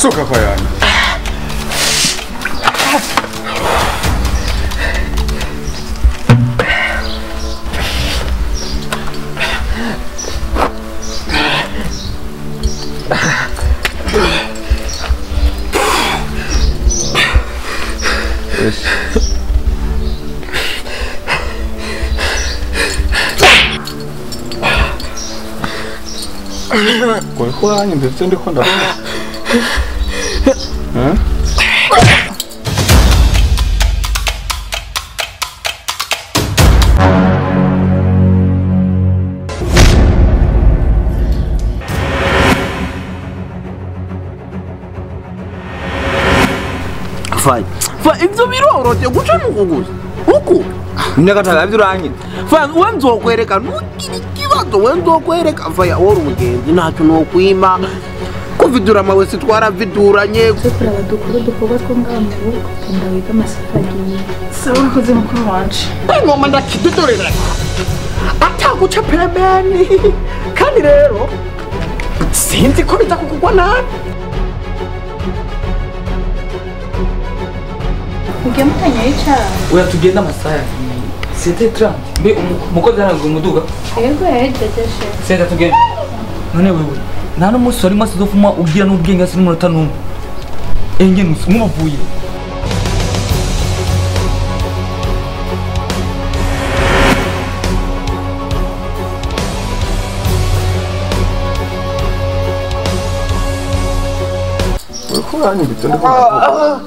Soka kwa yani. Kwa hiyo ni ndio ndio kwenda. Fine. Ibyo birorote guca nukuguza. Uko. Ndakataka byuranyi. Fine, wenzo kwereka nukiri kibazo wenzo kwereka faya woro mugenzi ntacyo no kwima. Ko vidura mawe sitwara viduranye. Sekura badukuru dukorwa two ngamu ndawiga amasafari. Sawa koze mukuru wanje. Ngoma ndakidodorera. Ataguca pembeni. Kandi rero sinzi ko biza kukugwa nabi. Mugiye mutanya yica. Oya tugenda amasaya. C'était 30. Mbe umukozi arango umuduga. Yego yahejeje. Senta tugenda. None wewe. Nta n'umusore maze zofuma ugira n'ubwenge asi n'umunota n'umwe. Enge muvuye. Kurani bitende kwa.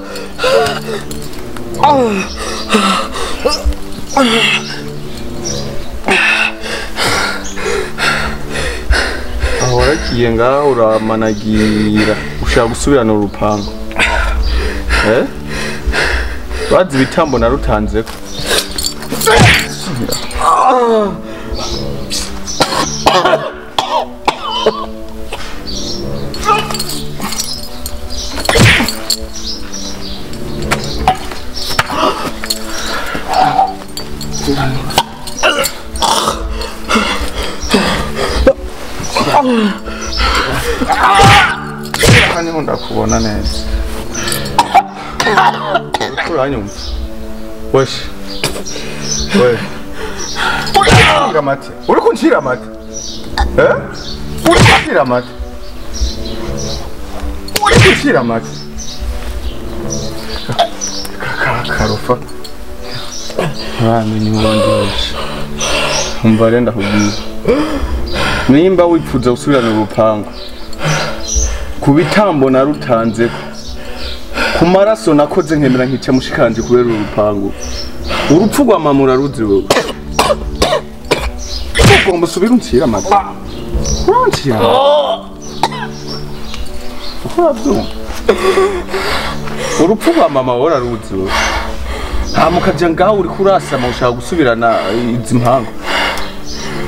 Ahora kiyenga uramanagira ushaka gusubirana urupango. Bazi bitambo narutanzeko. Hani ndakubona neza. Uranyumva. Wesh. Uri mate. Uri kunshira mate. Uri kunshira mate. Uri kunshira mate. Karofa. Ni mwandi. Umva ndakubwira. Nimba wipfuza gusubirana urupango. Kubitambo narutanzeko. Ku maraso nakoze nkemera nkica mushikanje kubera urupango. Urupfu rwa mamura ruzi wewe. Ugomba subira uncira amata. Uncira. Urabyo. Urupfu rwa mama wora ruzi wewe. Mukaja ngaho uri kurasama ushaka gusubirana izi mpango.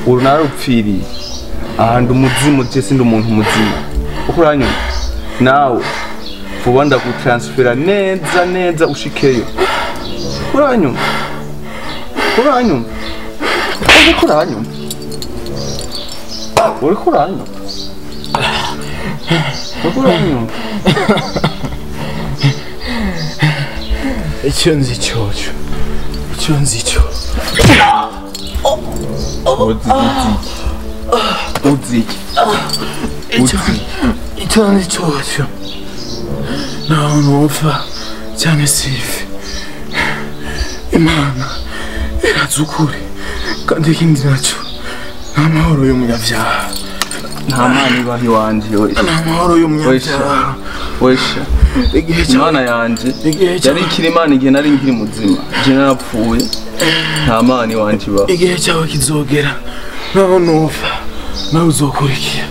Urunarupfiriye. Ahandi umuzimu je sindi umuntu muzima. Ukuranyuma nawe vuba ndagutransfera neza ushikeyo. Uranyuma. Uri kuranyuma. Icyo nzi cyoco. Uzi. Icyo nzi cyoco. Naho nopfa cyane sifi. Imana irazukuri kandi ikindi nacyo nta mahoro y'umunyabyaha. Nta mani bahi wanje we. Nta mahoro y'umunyabyaha. Wesha. Imana yanje yari ikiri Imana igihe nari nkiri muzima. Je narapfuye. Nta mani wanje ba. Igihe cyawe kizogera. Naho nopfa. Nawe uzokurikira.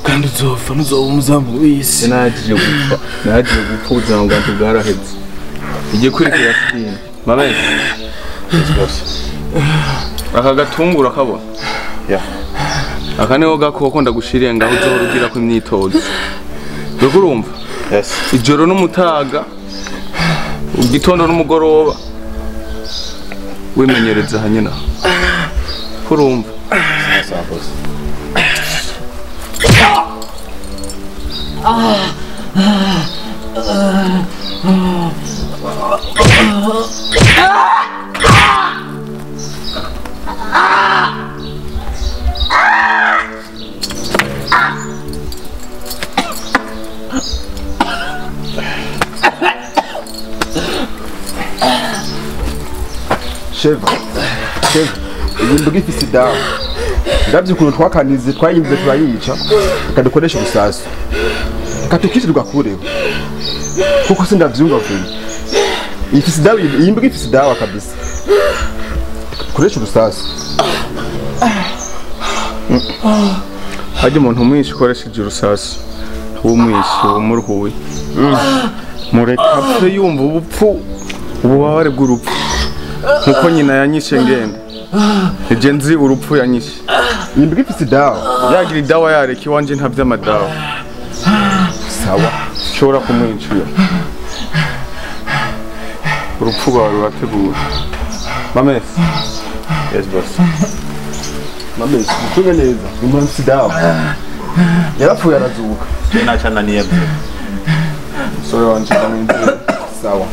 Kandi uzopfa nuzoba umuzamu w'isi. Nagiye gupfa ubuzima bwanjye bwaraheze. Igiye kwirikira fitini. Mabese. Aka gatungura kabona. Ya. Aka niho gakoko ndagushiriye ngaho uzohora ugira ko imyitozo. Bego urumva? Yes. Ijoro n'umutaga. Ugitondo n'umugoroba. Wimenyereza hanyina. Kurumva. Sasa boss. Sheva iyi mbuga ifise dawa ndavye ukuntu twakanize twayimvye turayica kadukoresha ubusasu katukishirwa kureho kuko sindavyumva vuba ifise dawa iyi mbuga ifise dawa kabisa koresha ubusasu hajya umuntu umwishe ukoresheje urusasu umwishe umuruhuye mureka apfe yumva ubupfu ububabare bw'urupfu nkuko nyina yanyishe ngenda nije nzi urupfu yanyishe iyi mbuga ifise dawa yagira idawa yareka iwanje nta vy'amadawa sawa ushobora kumwicira urupfu rwawe rurategura mamesi yes boss mamesi utunge neza umuntu ifise dawa yarapfuye arazuka nacyananiye sore wanje ndamwinjira sawa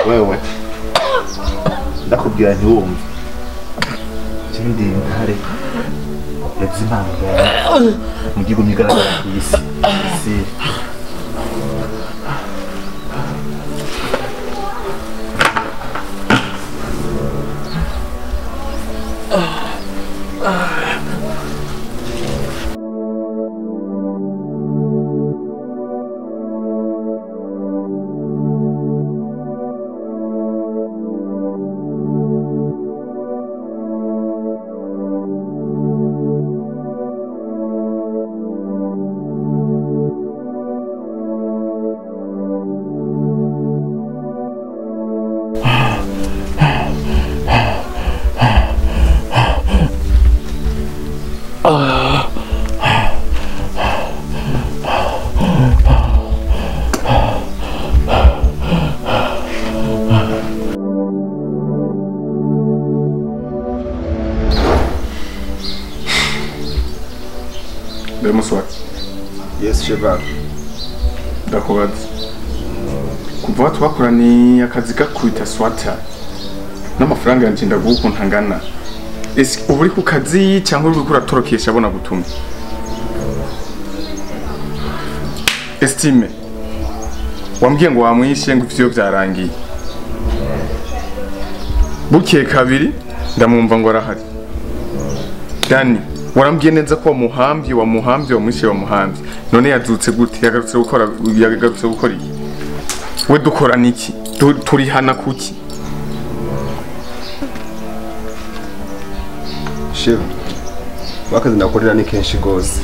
wewe ndakubwira ntiwumve ikindi ntare yazimanga mu gihugu migaragara ku isi Demuswa yes Sheva ndakubaza kuva twakoraniye akazi gakwita swata n'amafaranga yanje ndaguha ukuntu angana ese ubu uri ku kazi cyangwa uri kuratorokesha abona gutumye estime wambwiye ngo wamwishe ngo ivyo byarangiye bukiye kabiri ndamwumva ngo arahari Dani warambwiye neza ko wamuhambye wamwishe wamuhambye none yazutse gute yagarutse gukora iki we dukorana iki turi hana kuki Sheva wakazi nakorera ni kenshi gose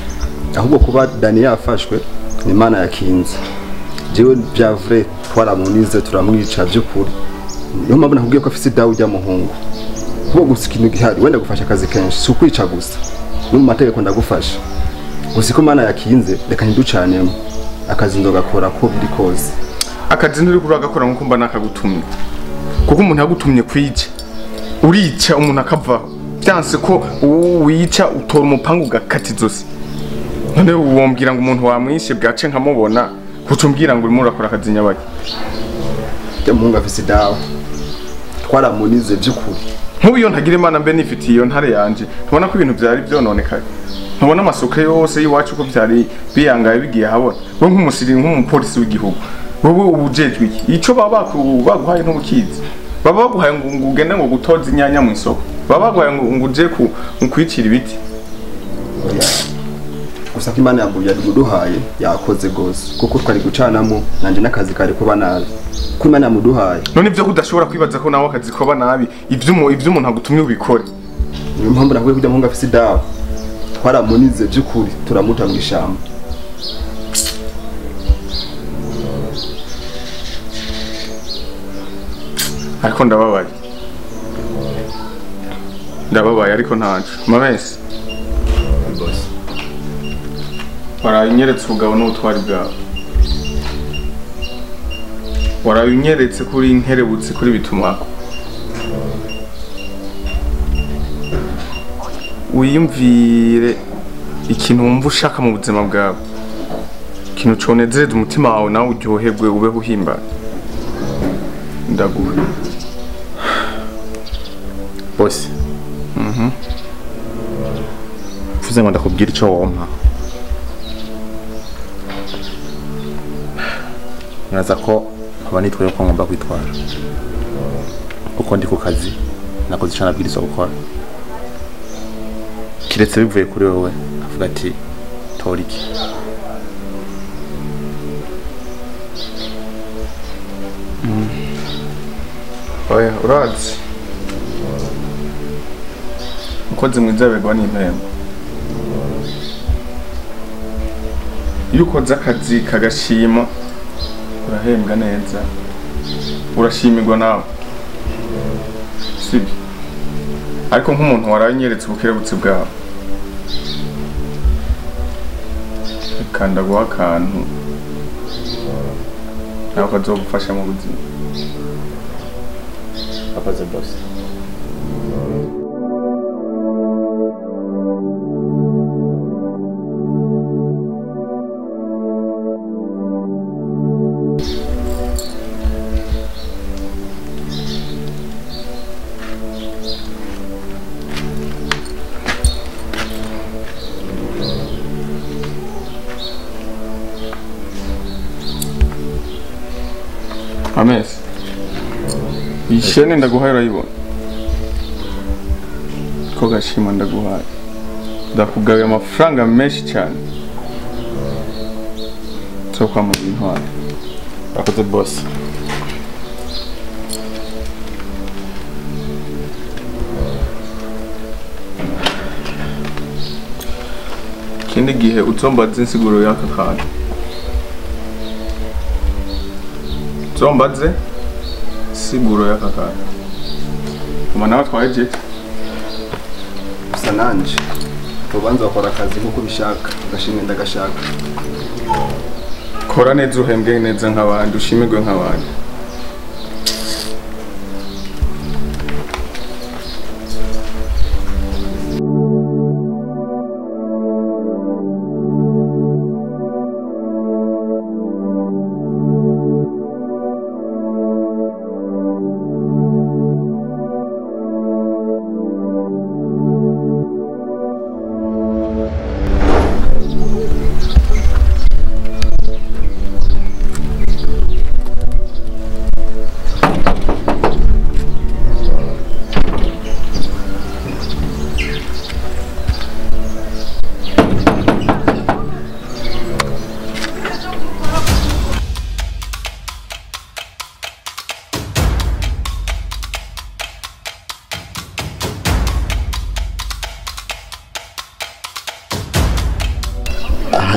ahubwo kuba Dani yafashwe ni Imana yakinze jewe bya vrai twaramunize turamwica by'ukuri niyo mpamvu nakubwiye ko afise dawa ujya muhungu kuko gusa ikintu gihari wenda gufasha akazi kenshi si ukwica gusa no mu mategeko ndagufasha gusa ko Imana yakinze reka ntiducanemo akazi ndogakora ko biri koze akazi nturi kuragakora nkuko mba nakagutumye kuko umuntu yagutumye kwica urica umuntu akavaho byanse ko wica utora umupangu ugakata izosi none wombwira ngo umuntu wamwishe bwace nkamubona kucumbwira ngo urimo urakora akazi nyabaki muhungu afise dawa twaramunize by'ukuri nk'ubu iyo ntagira Imana mbe nifitiye iyo ntare yanje tubona ko ibintu byari byononekaye ntubona amasuka yose y'iwacu ko byari biyangaye bigiye habona we nk'umusiri nk'umupolisi w'igihugu wowe ubujejwe iki ico baguhaye ntubukizi baba baguhaye ngo ugende ngo gutoza inyanya mu isoko baba baguhaye ngo uje kwicira ibiti gusa ko Imana yari muduhaye yakoze gose kuko twari gucanamo nanje n'akazi kari kuba nabi ko Imana yamuduhaye none ibyo kudashobora kwibaza ko nawe akazi koba nabi ivyo umuntu agutumye ubikore niyo mpamvu nakubwiye kujya muhungu afise dawa twaramunize by'ukuri turamuta mu ishamba ariko ndababaye ariko ntacu mabese warayinyeretse ubugabo n'ubutwari bwawe warayinyeretse kuri nkerebutse kuri bitumwako wiyumvire ikintu wumva ushaka mu buzima bwawe, ikintu conezereza umutima wawe nawe uryoherwe ubeho uhimbara. Ndaguha bose mvuze ngo ndakubwira icyo wompa. Nyaza ko aba nitwaye ko ngomba kwitwara kuko ndi ku kazi nakoze icyo nabwirizwa gukora, kiretse bivuye kuri wowe avuga ati tora iki. oya urazi ukoze mwiza begwa n'impembo. Iyo ukoze akazi kagashima urahembwa neza, urashimirwa nawe, sibyo? Ariko nk'umuntu waranyeretse ubukerebutsi bwawe, kanda guha akantu nawe kazogufasha mu buzima. Akoze boss. Ames, ishene ndaguhaye urayibona ko gashima ndaguhaye, ndakugabiye amafaranga menshi cyane cyo kwa mu intwari. Akoze boss. Ikindi gihe uzombaze insiguro y'aka kantu, uzombaze insiguro y'aka kantu, kuma nawe twaje gusa nanje ubanza wakora akazi nkuko ubishaka, ugashimira ndagashaka. kora neza uhembwe neza nk'abandi, ushimirwe nk'abandi.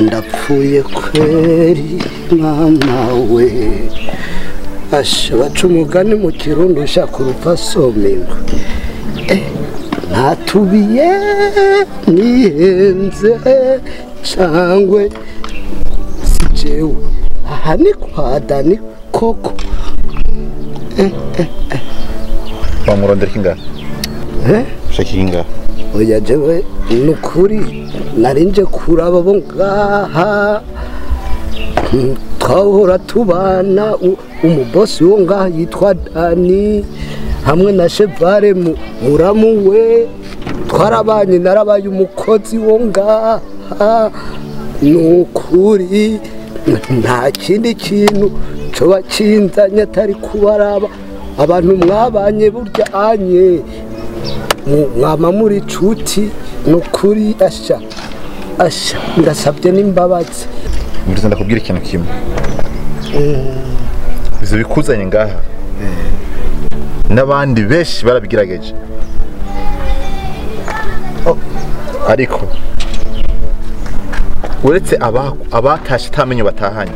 ndapfuye kweri mama we, asha baca umugani mu kirundi ushaka urupfasomirwa. Ntatubiye nihenze cangwe si jewe, aha ni kwa Dani koko. Wamurondera kinga? Ushaka kinga? Oya jewe nukuri narinje kuraba bo ngaha twahora tubana, umubosi wo ngaha yitwa Dani hamwe na Chevare muramu we, twarabanye narabaye umukozi wo ngaha. Nukuri nta kindi kintu coba cinzanye atari kubaraba abantu mwabanye burya anye mwama muri cuti. Nukuri asha ndasabye n'imbabazi. Ndetse ndakubwira ikintu kimwe, bizo bikuzanye ngaha n'abandi benshi barabigerageje, ariko uretse abatashe tamenye batahanye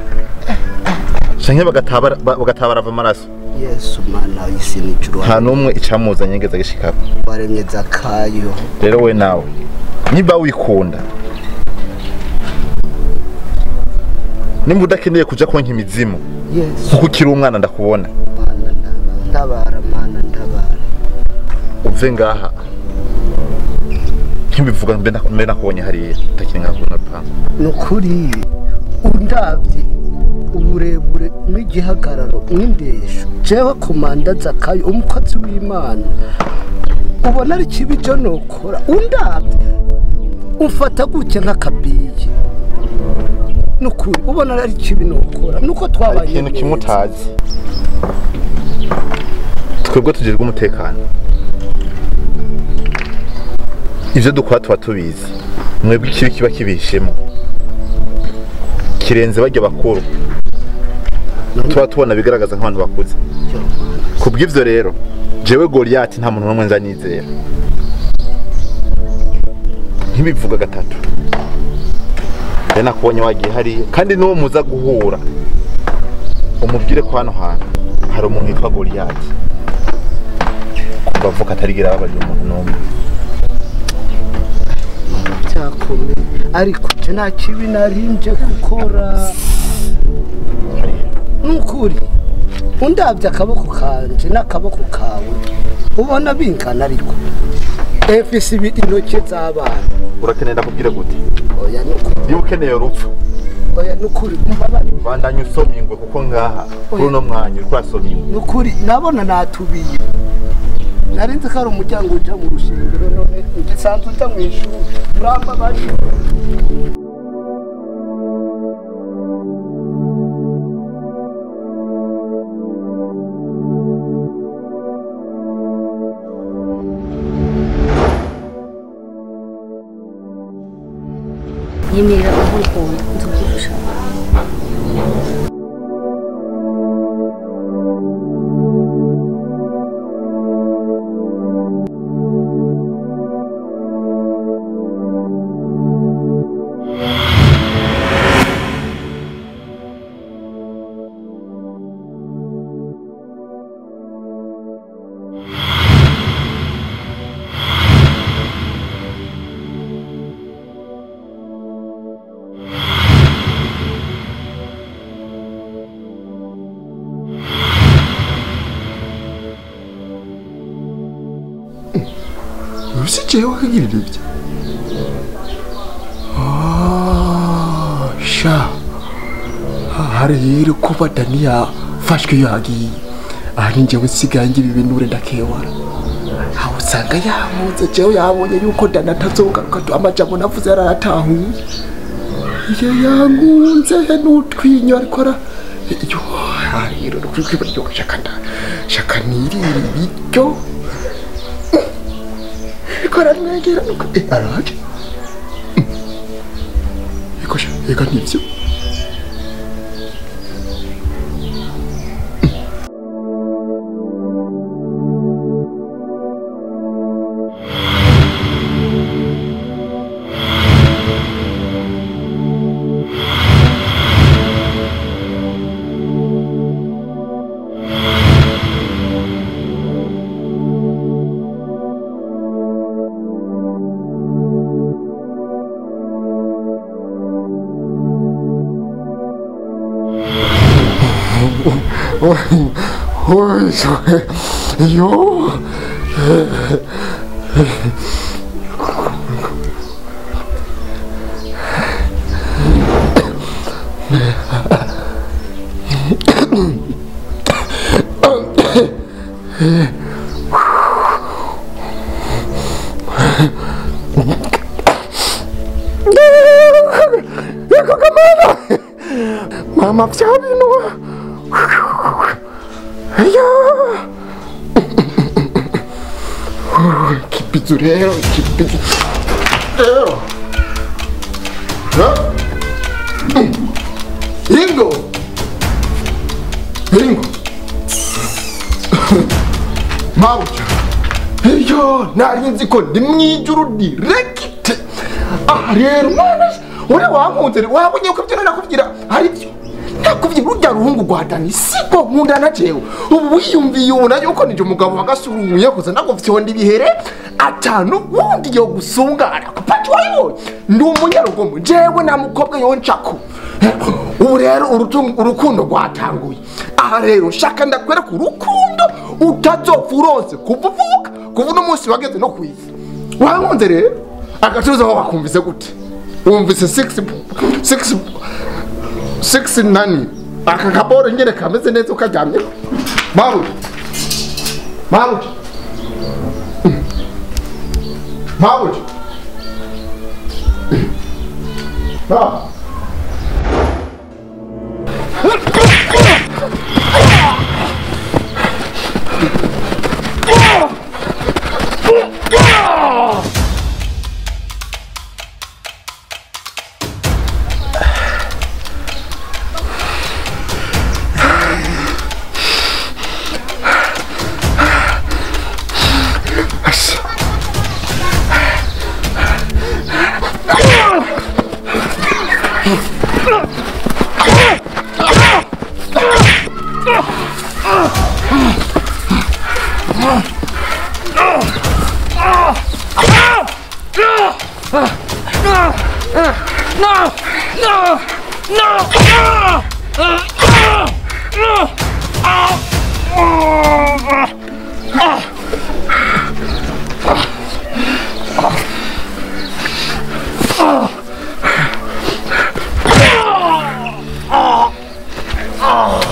canke bagatabara ava amaraso. Yesu mana isi n'ijuru, nta numwe icamuzanye ngeze gishikako waremye Zakayo. Rero we nawe niba wikunda, nimba udakeneye kuja konka imizimu kuko ukiri umwana, ndakubona ndabara mana ndabara, uve ngaha nkibivuga mbe nakubonye hariya utakiri ngaho na pangu nukuri undabye uburebure n'igihagararo n'indesho jewe komanda Zakayo umukozi w'Imana ubona ari kibi cyo nokora undabye ufata gutya nk'akabiye nukuri ubona ari kibi nokora nuko twabanye ikintu kimutazi twebwe tugirwa umutekano ivyo dukora tuba tubizi mwebwe ikibi kiba kibishemo kirenze bajya bakuru tuba tubona bigaragaza nk'abantu bakuze kubw'ivyo rero jewe Goliath nta muntu n'umwe nzanizera ntibivuga gatatu rena kubonye wagiye hariya kandi n'uwo muza guhura umubwire ko hano hantu hari umuntu witwa Goliath kumva avuka atarigira ababaje umuntu n'umwe cyakome ariko je nta kibi narinje gukora nukuri undabye akaboko kanje n'akaboko kawe ubona bingana ariko efisi intoki z'abana urakenera kubwira gute oya nukuri niba ukeneye urupfu oya nukuri mbabari bandanye usoma ingwe kuko ngaha kuri uno mwanya uri kurasoma ingwe nukuri nabona natubiye narinze ko ari umuryango uja mu rushengero none ngisanzwe uja mu ishuri urambabari yemerera urukundo nzogufasha jewe wakagirira ibyo sha hari rero kuba Dani yafashwe yagiye aha njyewe nsigaye ngira ibinure ndakewara aho usanga yamuze jewe yabonye yuko Dani atazogaruka amajambo navuze yaratahuye iyo yangunze n'utwinyo ariko ara yo rero kwiba ryo shaka nirira ibiryo Kora ngira nuko araje. Ikosha ega nivyo. Yo. Mama Fiabino. Kipizurero. Ringo. Maucha. Yo, narinzi ko ndi mwijuru direct. Rero mwana, uri wamuzere wabonye ko byo nakubwira hari byo. Nakubwira urya ruhungu rwadani siko nkundana jewe. Ubu wiyumviye ubona yuko nije umugabo wagasuruye kuza nagufyonda ibihere atanu wundi yo gusungana kupati wayo. Ndi umunyarugomo jewe na mukobwa yonchako. Ubu rero urukundo rwatanguye. Aha rero shaka ndakwereka urukundo utazopfa uronse kuvuka kuva uno munsi wageze no kwisi. Wankunze rero agatuza aho wakumvise gute wumvise 6 nani aka kaboro nyene kameze neza ukaryamye mabuja mabuja mabuja Oh!